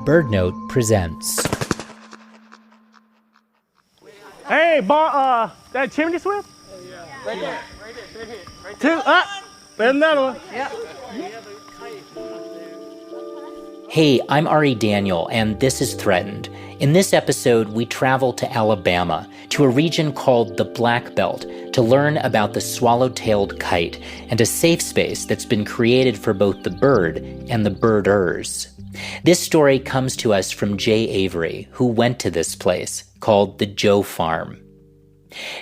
BirdNote presents. Hey, that chimney swift? Right there. Two, up. There's another one. Yep. Hey, I'm Ari Daniel, and this is Threatened. In this episode, we travel to Alabama, to a region called the Black Belt, to learn about the swallow-tailed kite and a safe space that's been created for both the bird and the birders. This story comes to us from Jay Avery, who went to this place, called the Joe Farm.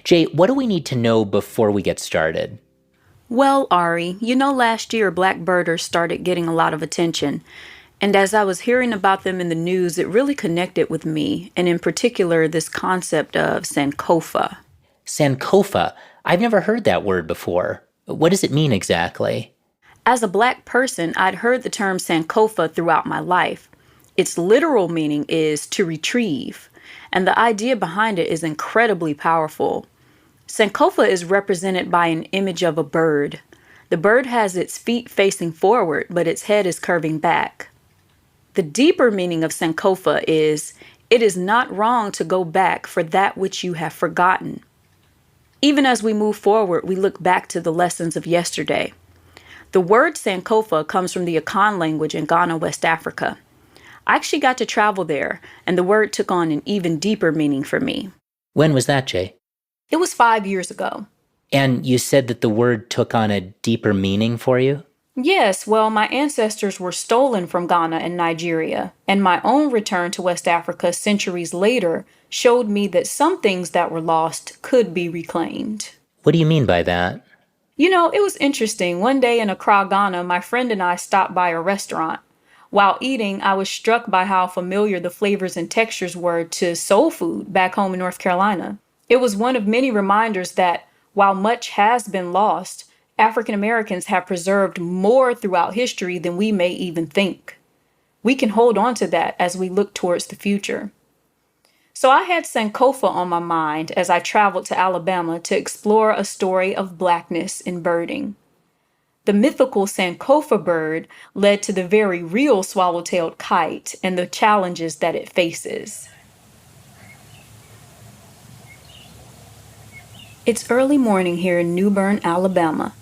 Jay, what do we need to know before we get started? Well, Ari, last year black birders started getting a lot of attention. And as I was hearing about them in the news, it really connected with me, and in particular, this concept of Sankofa. Sankofa? I've never heard that word before. What does it mean exactly? As a black person, I'd heard the term Sankofa throughout my life. Its literal meaning is to retrieve, and the idea behind it is incredibly powerful. Sankofa is represented by an image of a bird. The bird has its feet facing forward, but its head is curving back. The deeper meaning of Sankofa is, it is not wrong to go back for that which you have forgotten. Even as we move forward, we look back to the lessons of yesterday. The word Sankofa comes from the Akan language in Ghana, West Africa. I actually got to travel there, and the word took on an even deeper meaning for me. When was that, Jay? It was 5 years ago. And you said that the word took on a deeper meaning for you? Yes, well, my ancestors were stolen from Ghana and Nigeria, and my own return to West Africa centuries later showed me that some things that were lost could be reclaimed. What do you mean by that? It was interesting. One day in Accra, Ghana, my friend and I stopped by a restaurant. While eating, I was struck by how familiar the flavors and textures were to soul food back home in North Carolina. It was one of many reminders that, while much has been lost, African Americans have preserved more throughout history than we may even think. We can hold on to that as we look towards the future. So I had Sankofa on my mind as I traveled to Alabama to explore a story of blackness in birding. The mythical Sankofa bird led to the very real swallow-tailed kite and the challenges that it faces. It's early morning here in Newbern, Alabama.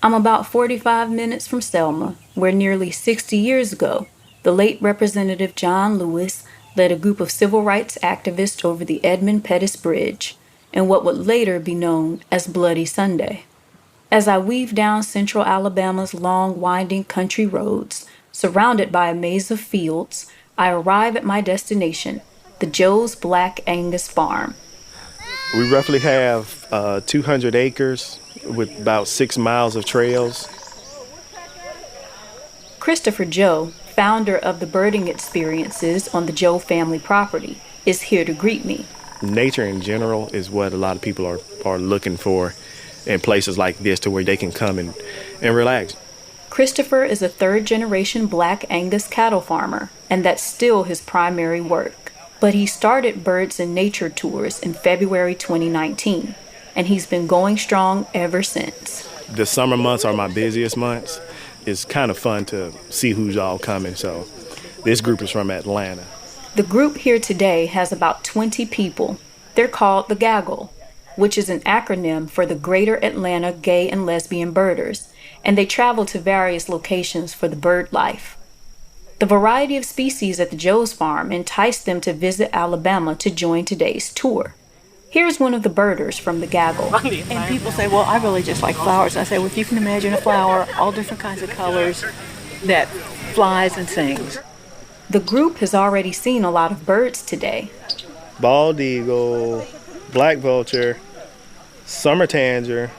I'm about 45 minutes from Selma, where nearly 60 years ago, the late Representative John Lewis led a group of civil rights activists over the Edmund Pettus Bridge in what would later be known as Bloody Sunday. As I weave down central Alabama's long, winding country roads, surrounded by a maze of fields, I arrive at my destination, the Joe's Black Angus Farm. We roughly have 200 acres with about 6 miles of trails. Christopher Joe, founder of the birding experiences on the Joe family property, is here to greet me. Nature in general is what a lot of people are looking for in places like this, to where they can come and relax. Christopher is a third-generation Black Angus cattle farmer, and that's still his primary work. But he started Birds in Nature tours in February 2019, and he's been going strong ever since. The summer months are my busiest months. It's kind of fun to see who's all coming. So this group is from Atlanta. The group here today has about 20 people. They're called the Gaggle, which is an acronym for the Greater Atlanta Gay and Lesbian Birders, and they travel to various locations for the bird life. The variety of species at the Joe's Farm enticed them to visit Alabama to join today's tour. Here's one of the birders from the Gaggle. And people say, well, I really just like flowers. I say, well, if you can imagine a flower, all different kinds of colors, that flies and sings. The group has already seen a lot of birds today. Bald eagle, black vulture, summer tanager,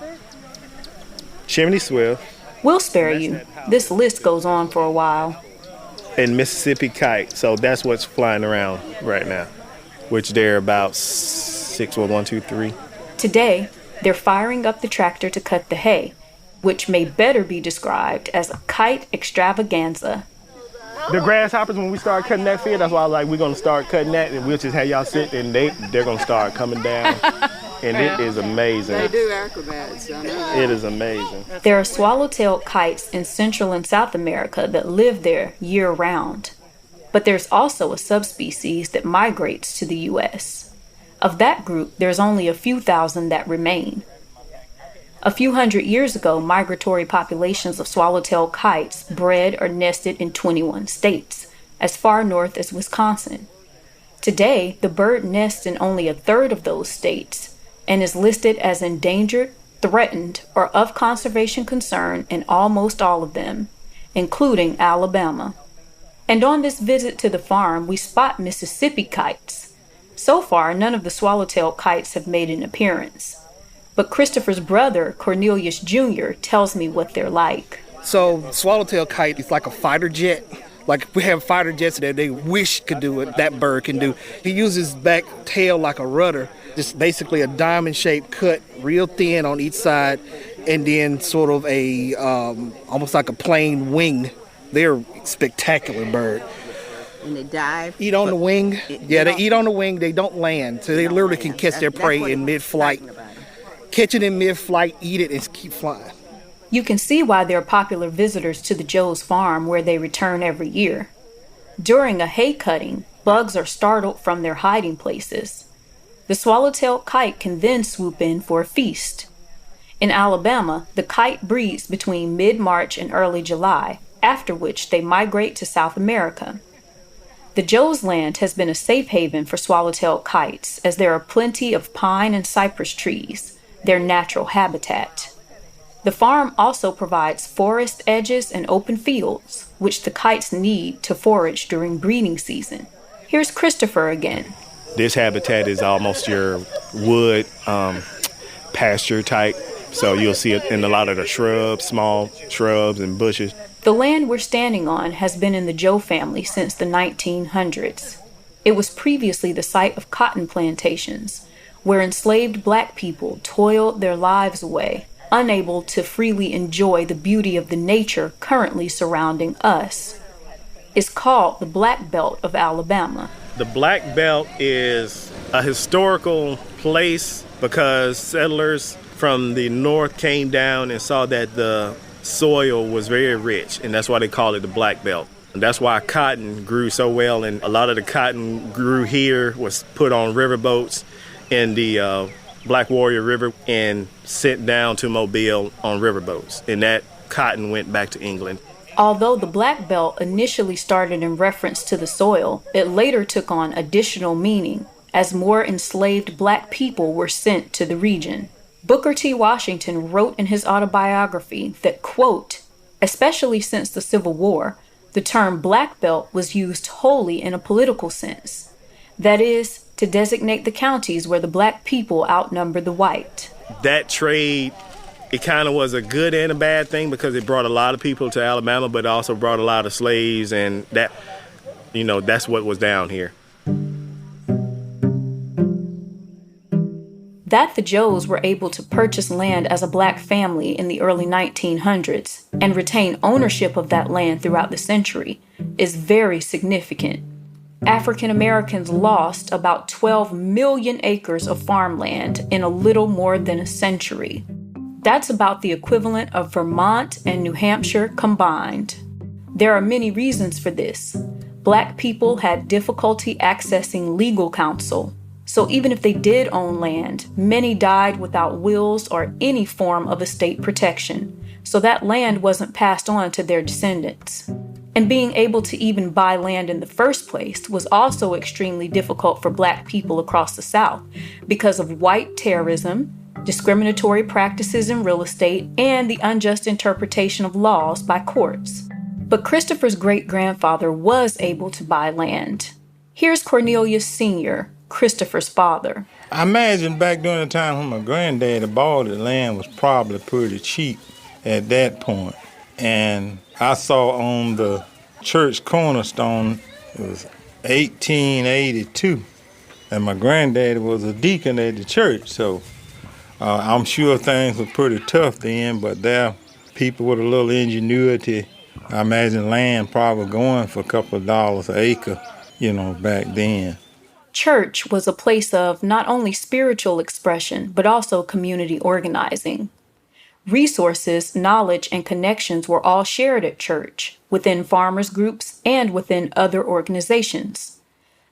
chimney swift. We'll spare you. This list goes on for a while. And Mississippi kite. So that's what's flying around right now, which they're about 6, 1, 2, 3. Today, they're firing up the tractor to cut the hay, which may better be described as a kite extravaganza. The grasshoppers, when we start cutting that field, that's why I was like, we're going to start cutting that, and we'll just have y'all sit, and they're going to start coming down. And it is amazing. They do acrobats. I know. It is amazing. There are swallow-tailed kites in Central and South America that live there year-round. But there's also a subspecies that migrates to the U.S. Of that group, there's only a few thousand that remain. A few hundred years ago, migratory populations of swallowtail kites bred or nested in 21 states, as far north as Wisconsin. Today, the bird nests in only a third of those states and is listed as endangered, threatened, or of conservation concern in almost all of them, including Alabama. And on this visit to the farm, we spot Mississippi kites. So far, none of the swallowtail kites have made an appearance. But Christopher's brother, Cornelius Jr., tells me what they're like. So swallowtail kite is like a fighter jet. Like we have fighter jets that they wish could do what that bird can do. He uses back tail like a rudder, just basically a diamond-shaped cut, real thin on each side, and then sort of a almost like a plain wing. They're a spectacular bird. And they dive. Eat on the wing. Yeah, they eat on the wing. They don't land, so they literally can catch their prey in mid-flight. Catch it in mid-flight, eat it, and keep flying. You can see why they're popular visitors to the Joe's farm, where they return every year. During a hay cutting, bugs are startled from their hiding places. The swallowtail kite can then swoop in for a feast. In Alabama, the kite breeds between mid-March and early July, after which they migrate to South America. The Joe's land has been a safe haven for swallowtail kites, as there are plenty of pine and cypress trees, their natural habitat. The farm also provides forest edges and open fields, which the kites need to forage during breeding season. Here's Christopher again. This habitat is almost your wood pasture type, so you'll see it in a lot of the shrubs, small shrubs and bushes. The land we're standing on has been in the Joe family since the 1900s. It was previously the site of cotton plantations, where enslaved black people toiled their lives away, unable to freely enjoy the beauty of the nature currently surrounding us. It's called the Black Belt of Alabama. The Black Belt is a historical place because settlers from the north came down and saw that the soil was very rich, and that's why they call it the Black Belt. And that's why cotton grew so well, and a lot of the cotton grew here was put on riverboats in the Black Warrior River and sent down to Mobile on riverboats, and that cotton went back to England. Although the Black Belt initially started in reference to the soil, it later took on additional meaning as more enslaved black people were sent to the region. Booker T. Washington wrote in his autobiography that, quote, especially since the Civil War, the term Black Belt was used wholly in a political sense. That is, to designate the counties where the black people outnumbered the white. That trade, it kind of was a good and a bad thing because it brought a lot of people to Alabama, but it also brought a lot of slaves, and that, that's what was down here. That the Joes were able to purchase land as a black family in the early 1900s and retain ownership of that land throughout the century is very significant. African Americans lost about 12 million acres of farmland in a little more than a century. That's about the equivalent of Vermont and New Hampshire combined. There are many reasons for this. Black people had difficulty accessing legal counsel. So even if they did own land, many died without wills or any form of estate protection. So that land wasn't passed on to their descendants. And being able to even buy land in the first place was also extremely difficult for black people across the South because of white terrorism, discriminatory practices in real estate, and the unjust interpretation of laws by courts. But Christopher's great-grandfather was able to buy land. Here's Cornelius Sr., Christopher's father. I imagine back during the time when my granddaddy bought the land was probably pretty cheap at that point. And I saw on the church cornerstone, it was 1882. And my granddaddy was a deacon at the church, so I'm sure things were pretty tough then, but there people with a little ingenuity, I imagine land probably going for a couple of dollars an acre, back then. Church was a place of not only spiritual expression, but also community organizing. Resources, knowledge, and connections were all shared at church, within farmers groups and within other organizations.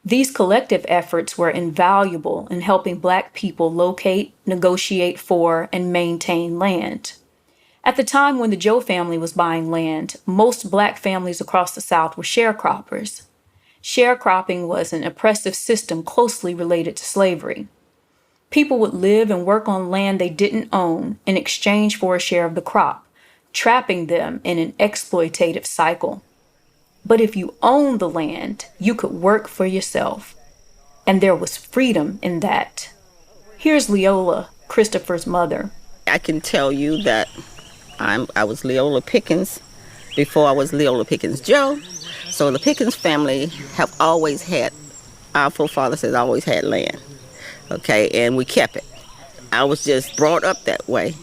These collective efforts were invaluable in helping Black people locate, negotiate for, and maintain land. At the time when the Joe family was buying land, most Black families across the South were sharecroppers. Sharecropping was an oppressive system closely related to slavery. People would live and work on land they didn't own in exchange for a share of the crop, trapping them in an exploitative cycle. But if you owned the land, you could work for yourself. And there was freedom in that. Here's Leola, Christopher's mother. I can tell you that I was Leola Pickens before I was Leola Pickens Joe. So the Pickens family have always had, our forefathers has always had land. Okay, and we kept it. I was just brought up that way.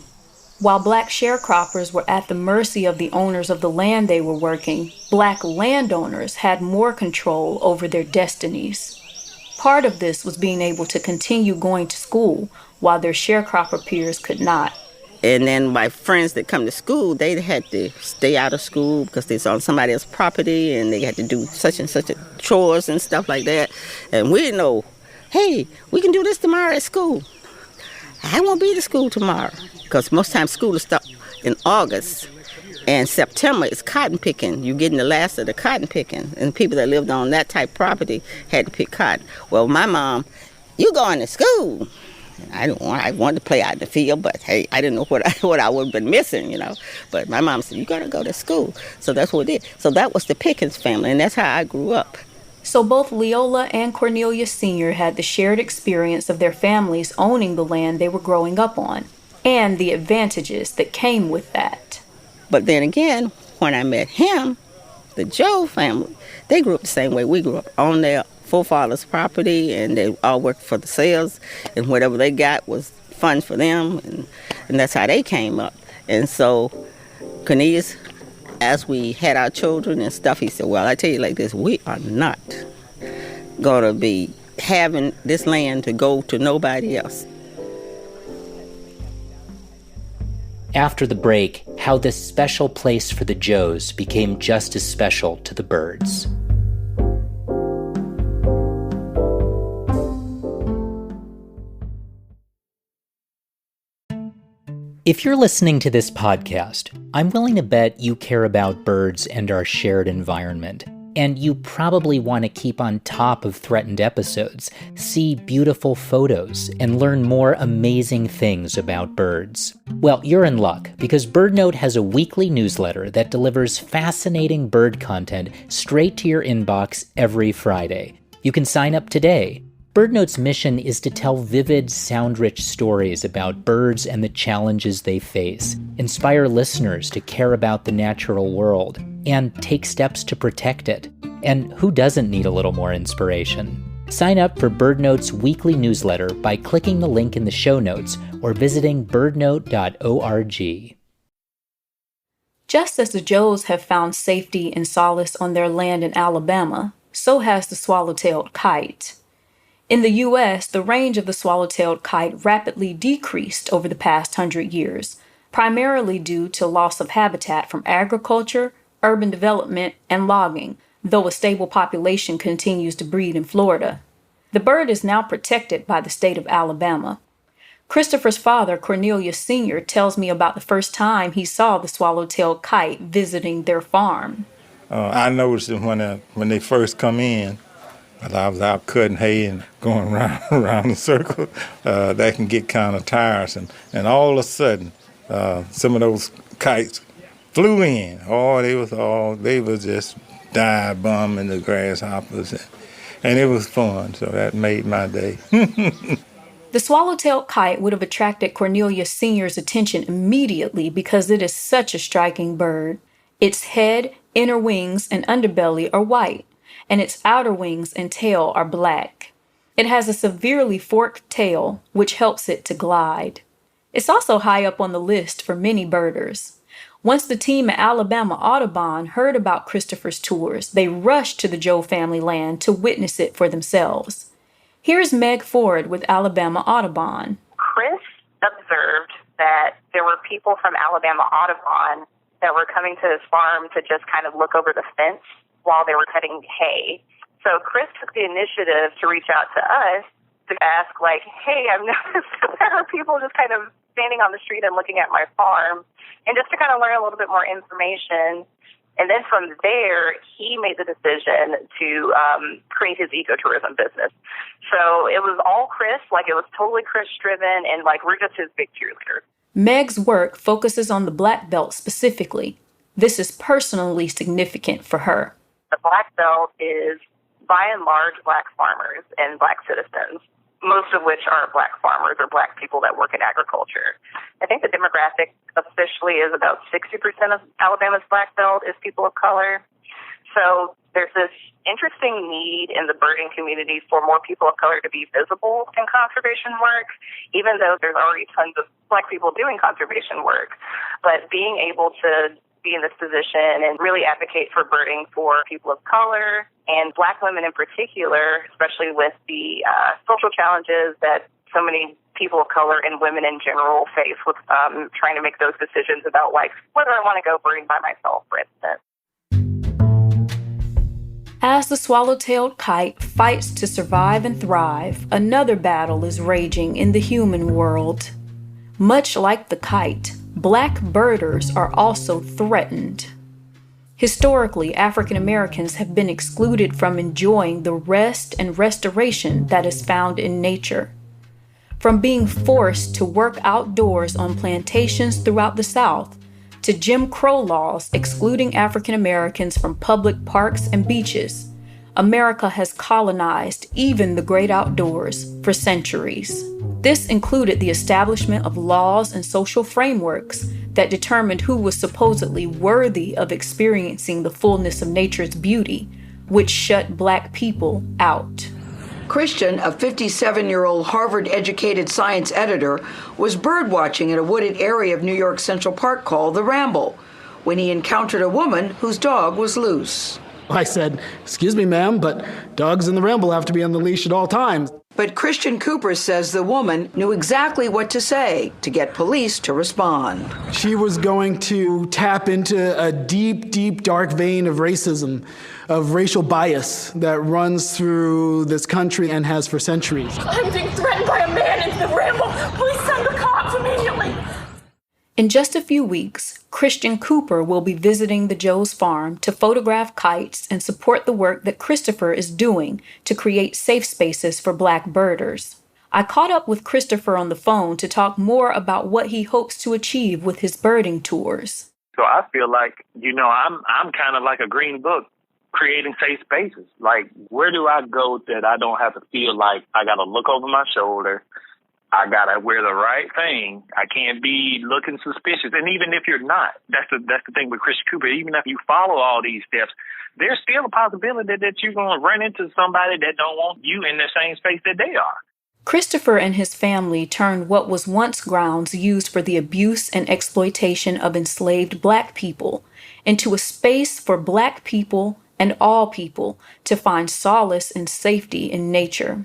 While Black sharecroppers were at the mercy of the owners of the land they were working, Black landowners had more control over their destinies. Part of this was being able to continue going to school while their sharecropper peers could not. And then my friends that come to school, they had to stay out of school because they're on somebody else's property and they had to do such and such chores and stuff like that. And we didn't know, hey, we can do this tomorrow at school. I won't be to school tomorrow because most times school is start in August and September is cotton picking. You're getting the last of the cotton picking, and people that lived on that type of property had to pick cotton. Well, my mom, you going to school? I wanted to play out in the field, but hey, I didn't know what I would have been missing, you know. But my mom said, you got to go to school. So that's what we did. So that was the Pickens family, and that's how I grew up. So both Leola and Cornelia Sr. had the shared experience of their families owning the land they were growing up on, and the advantages that came with that. But then again, when I met him, the Joe family, they grew up the same way we grew up, on their forefathers' property, and they all worked for the sales, and whatever they got was fun for them, and that's how they came up. And so Cornelius, as we had our children and stuff, he said, well, I tell you like this, we are not going to be having this land to go to nobody else. After the break, how this special place for the Joes became just as special to the Byrds. If you're listening to this podcast, I'm willing to bet you care about birds and our shared environment. And you probably want to keep on top of threatened episodes, see beautiful photos, and learn more amazing things about birds. Well, you're in luck, because BirdNote has a weekly newsletter that delivers fascinating bird content straight to your inbox every Friday. You can sign up today. BirdNote's mission is to tell vivid, sound-rich stories about birds and the challenges they face, inspire listeners to care about the natural world, and take steps to protect it. And who doesn't need a little more inspiration? Sign up for BirdNote's weekly newsletter by clicking the link in the show notes or visiting birdnote.org. Just as the Joes have found safety and solace on their land in Alabama, so has the swallow-tailed kite. In the U.S., the range of the swallow-tailed kite rapidly decreased over the past 100 years, primarily due to loss of habitat from agriculture, urban development, and logging, though a stable population continues to breed in Florida. The bird is now protected by the state of Alabama. Christopher's father, Cornelius Sr., tells me about the first time he saw the swallow-tailed kite visiting their farm. I noticed it when they first come in. I was out cutting hay and going around the circle. That can get kind of tiresome. And all of a sudden, some of those kites flew in. They was just dive bombing the grasshoppers. And it was fun, so that made my day. The swallow-tailed kite would have attracted Cornelius Sr.'s attention immediately because it is such a striking bird. Its head, inner wings, and underbelly are white, and its outer wings and tail are black. It has a severely forked tail, which helps it to glide. It's also high up on the list for many birders. Once the team at Alabama Audubon heard about Christopher's tours, they rushed to the Joe family land to witness it for themselves. Here's Meg Ford with Alabama Audubon. Chris observed that there were people from Alabama Audubon that were coming to his farm to just kind of look over the fence while they were cutting hay. So Chris took the initiative to reach out to us to ask, like, hey, I've noticed that there are people just kind of standing on the street and looking at my farm, and just to kind of learn a little bit more information. And then from there, he made the decision to create his ecotourism business. So it was all Chris, like it was totally Chris-driven, and like we're just his big cheerleaders. Meg's work focuses on the Black Belt specifically. This is personally significant for her. The Black Belt is, by and large, Black farmers and Black citizens, most of which are Black farmers or Black people that work in agriculture. I think the demographic officially is about 60% of Alabama's Black Belt is people of color. So there's this interesting need in the birding community for more people of color to be visible in conservation work, even though there's already tons of Black people doing conservation work. But being able to be in this position and really advocate for birding for people of color and Black women in particular, especially with the social challenges that so many people of color and women in general face with trying to make those decisions about, like, whether I want to go birding by myself, for instance. As the swallow-tailed kite fights to survive and thrive, another battle is raging in the human world. Much like the kite, Black birders are also threatened. Historically, African Americans have been excluded from enjoying the rest and restoration that is found in nature. From being forced to work outdoors on plantations throughout the South, to Jim Crow laws excluding African Americans from public parks and beaches, America has colonized even the great outdoors for centuries. This included the establishment of laws and social frameworks that determined who was supposedly worthy of experiencing the fullness of nature's beauty, which shut Black people out. Christian, a 57-year-old Harvard-educated science editor, was birdwatching in a wooded area of New York Central Park called the Ramble when he encountered a woman whose dog was loose. I said, "Excuse me, ma'am, but dogs in the Ramble have to be on the leash at all times." But Christian Cooper says the woman knew exactly what to say to get police to respond. She was going to tap into a deep, deep, dark vein of racism, of racial bias that runs through this country and has for centuries. I'm being threatened by a man in the Ramble. Please send the cops immediately. In just a few weeks, Christian Cooper will be visiting the Joe's farm to photograph kites and support the work that Christopher is doing to create safe spaces for Black birders. I caught up with Christopher on the phone to talk more about what he hopes to achieve with his birding tours. So I feel like, I'm kind of like a green book, creating safe spaces. Like, where do I go that I don't have to feel like I got to look over my shoulder? I got to wear the right thing. I can't be looking suspicious. And even if you're not, that's the thing with Christian Cooper. Even if you follow all these steps, there's still a possibility that you're going to run into somebody that don't want you in the same space that they are. Christopher and his family turned what was once grounds used for the abuse and exploitation of enslaved Black people into a space for Black people and all people to find solace and safety in nature.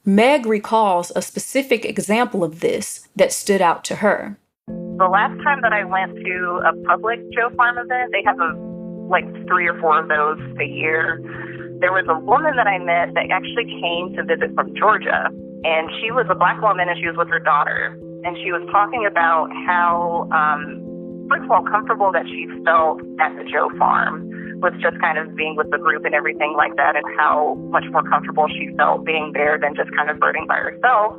Meg recalls a specific example of this that stood out to her. The last time that I went to a public Joe Farm event, they have 3 or 4 of those a year. There was a woman that I met that actually came to visit from Georgia, and she was a Black woman and she was with her daughter. And she was talking about how, first of all, comfortable that she felt at the Joe Farm with just kind of being with the group and everything like that, and how much more comfortable she felt being there than just kind of birding by herself.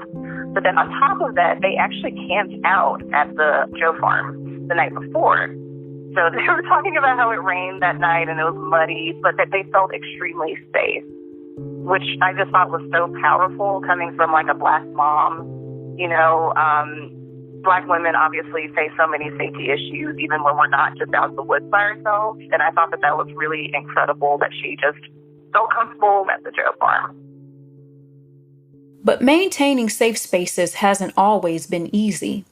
But then on top of that, they actually camped out at the Joe Farm the night before. So they were talking about how it rained that night and it was muddy, but that they felt extremely safe, which I just thought was so powerful coming from like a Black mom. Black women obviously face so many safety issues even when we're not just out in the woods by ourselves. And I thought that was really incredible that she just felt comfortable at the Joe Farm. But maintaining safe spaces hasn't always been easy.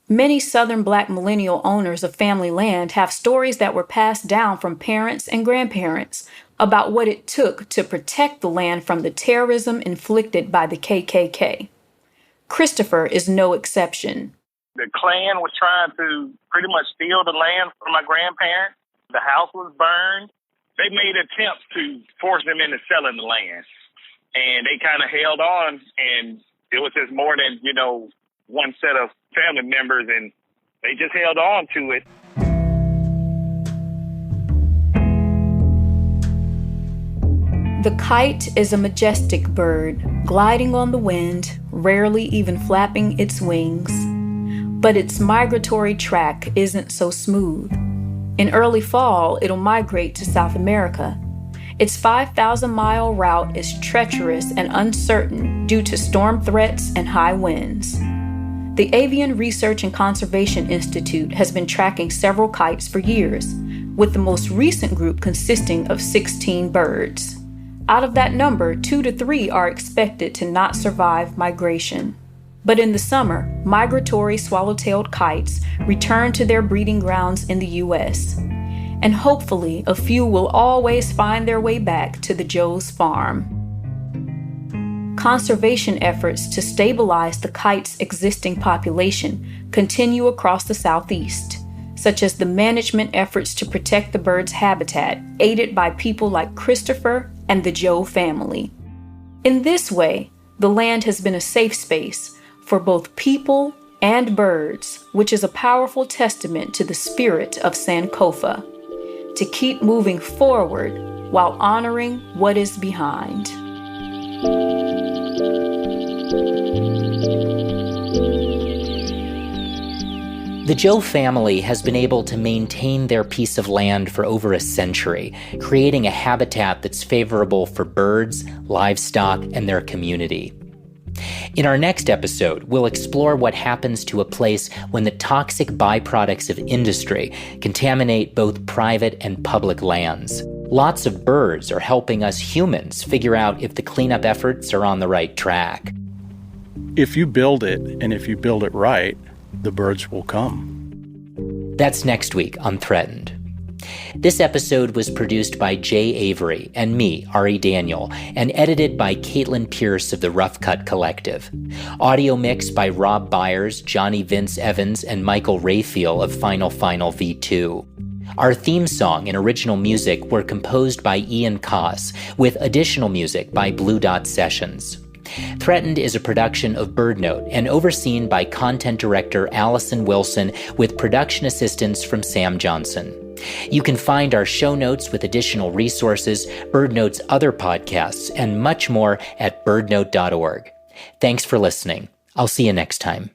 Many Southern Black millennial owners of family land have stories that were passed down from parents and grandparents about what it took to protect the land from the terrorism inflicted by the KKK. Christopher is no exception. The Klan was trying to pretty much steal the land from my grandparents. The house was burned. They made attempts to force them into selling the land. And they kind of held on, and it was just more than, one set of family members, and they just held on to it. The kite is a majestic bird, gliding on the wind, rarely even flapping its wings. But its migratory track isn't so smooth. In early fall, it'll migrate to South America. Its 5,000-mile route is treacherous and uncertain due to storm threats and high winds. The Avian Research and Conservation Institute has been tracking several kites for years, with the most recent group consisting of 16 birds. Out of that number, 2 to 3 are expected to not survive migration. But in the summer, migratory swallow-tailed kites return to their breeding grounds in the U.S., and hopefully a few will always find their way back to the Joe's farm. Conservation efforts to stabilize the kite's existing population continue across the Southeast, such as the management efforts to protect the bird's habitat, aided by people like Christopher and the Joe family. In this way, the land has been a safe space for both people and birds, which is a powerful testament to the spirit of Sankofa, to keep moving forward while honoring what is behind. The Joe family has been able to maintain their piece of land for over a century, creating a habitat that's favorable for birds, livestock, and their community. In our next episode, we'll explore what happens to a place when the toxic byproducts of industry contaminate both private and public lands. Lots of birds are helping us humans figure out if the cleanup efforts are on the right track. If you build it, and if you build it right, the birds will come. That's next week on Threatened. This episode was produced by Jay Avery and me, Ari Daniel, and edited by Caitlin Pierce of the Rough Cut Collective. Audio mixed by Rob Byers, Johnny Vince Evans, and Michael Rayfield of Final V2. Our theme song and original music were composed by Ian Koss, with additional music by Blue Dot Sessions. Threatened is a production of BirdNote and overseen by content director Allison Wilson with production assistance from Sam Johnson. You can find our show notes with additional resources, BirdNote's other podcasts, and much more at birdnote.org. Thanks for listening. I'll see you next time.